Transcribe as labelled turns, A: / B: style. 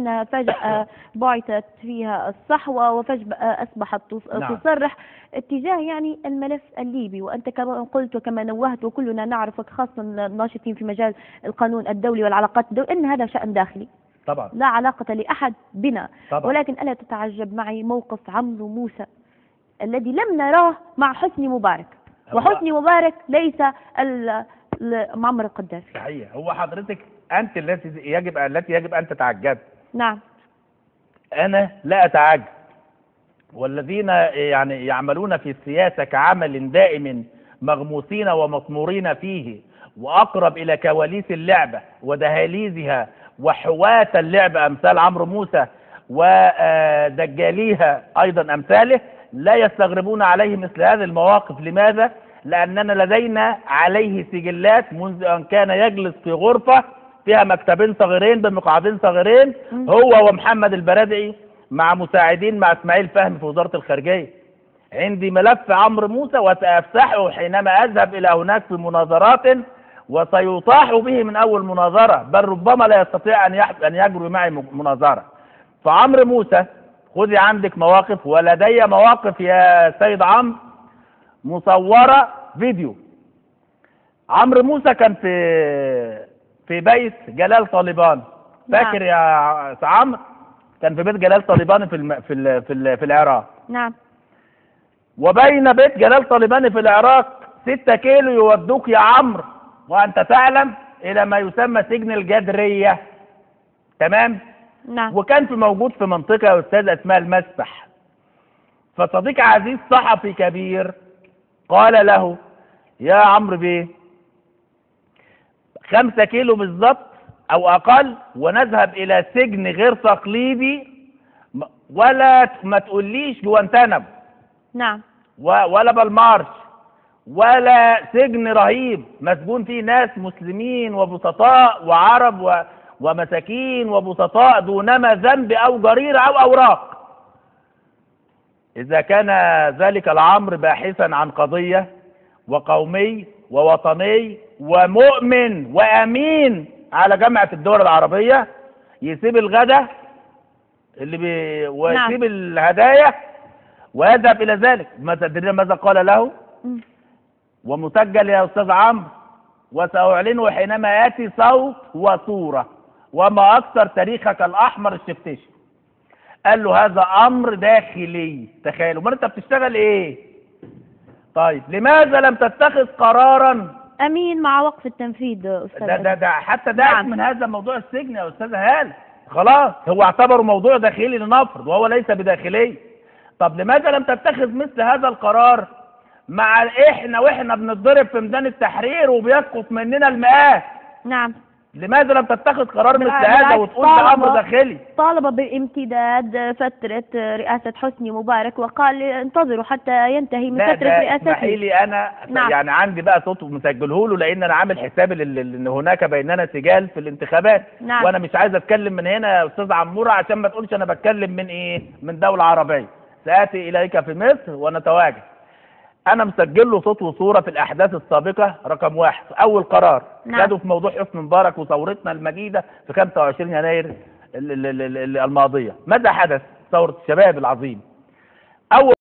A: أنها فجأة بعثت فيها الصحوة وفجأة أصبحت تصرح اتجاه يعني الملف الليبي. وأنت كما قلت وكما نوهت وكلنا نعرفك خاصة الناشطين في مجال القانون الدولي والعلاقات الدولية أن هذا شأن داخلي
B: طبعا
A: لا علاقة لأحد بنا
B: طبعا.
A: ولكن ألا تتعجب معي موقف عمرو موسى الذي لم نراه مع حسني مبارك، وحسني مبارك ليس معمر القذافي.
B: صحيح. هو حضرتك أنت التي يجب أن تتعجب.
A: نعم.
B: أنا لا أتعجب، والذين يعني يعملون في السياسة كعمل دائم مغموسين ومطمورين فيه وأقرب إلى كواليس اللعبة ودهاليزها وحواة اللعبة أمثال عمرو موسى ودجاليها أيضا أمثاله لا يستغربون عليه مثل هذه المواقف. لماذا؟ لأننا لدينا عليه سجلات منذ أن كان يجلس في غرفة فيها مكتبين صغيرين بمقعدين صغيرين هو ومحمد البرادعي مع مساعدين مع اسماعيل فهمي في وزارة الخارجية. عندي ملف عمرو موسى وسأفتحه حينما أذهب إلى هناك في مناظرات وسيطاح به من أول مناظرة، بل ربما لا يستطيع أن يجري معي مناظرة. فعمرو موسى خذي عندك مواقف، ولدي مواقف يا سيد عمرو مصورة فيديو. عمرو موسى كان في بيت جلال طالبان، فاكر يا عمرو؟ كان في بيت جلال طالبان في العراق.
A: نعم.
B: وبين بيت جلال طالبان في العراق 6 كيلو يودوك يا عمرو وأنت تعلم إلى ما يسمى سجن الجدرية. تمام؟
A: نعم.
B: وكان موجود في منطقة يا أستاذ اسمها المسبح. فصديق عزيز صحفي كبير قال له يا عمرو بيه 5 كيلو بالظبط أو أقل ونذهب إلى سجن غير تقليدي، ولا ما تقوليش جوانتانامو.
A: نعم.
B: ولا بالمارش، ولا سجن رهيب مسجون فيه ناس مسلمين وبسطاء وعرب ومساكين وبسطاء دونما ذنب أو جريرة أو أوراق. إذا كان ذلك العمر باحثا عن قضية وقومي ووطني ومؤمن وأمين على جامعة الدول العربية يسيب الغدا ويسيب الهدايا ويذهب إلى ذلك. ما تدري ماذا قال له؟ ومسجل يا أستاذ عمرو وسأعلنه حينما يأتي صوت وصورة، وما أكثر تاريخك الأحمر الشفتشي. قال له هذا أمر داخلي. تخيلوا، ما أنت بتشتغل إيه؟ طيب لماذا لم تتخذ قرارا
A: أمين مع وقف التنفيذ أستاذ؟
B: ده حتى ده من هذا موضوع السجن يا أستاذ هالة. خلاص هو اعتبره موضوع داخلي لنفرض وهو ليس بداخلي. طب لماذا لم تتخذ مثل هذا القرار مع واحنا بنتضرب في ميدان التحرير وبيسقط مننا المئات؟
A: نعم.
B: لماذا لم تتخذ قرار مثل هذا وتقول ده امر داخلي؟
A: طالب بامتداد فترة رئاسة حسني مبارك وقال انتظروا حتى ينتهي من فترة رئاسته.
B: اسمحي لي انا
A: نعم.
B: يعني عندي بقى صوت مسجله له لان انا عامل حسابي ان هناك بيننا سجال في الانتخابات.
A: نعم.
B: وانا مش عايز اتكلم من هنا يا استاذ عموره عشان ما تقولش انا بتكلم من ايه؟ من دولة عربية. سآتي اليك في مصر ونتواجد. أنا مسجل له صوت وصورة في الأحداث السابقة. رقم 1 أول قرار خدوا في موضوع حسني مبارك وثورتنا المجيدة في 25 يناير الماضية. ماذا حدث؟ ثورة الشباب العظيم. أول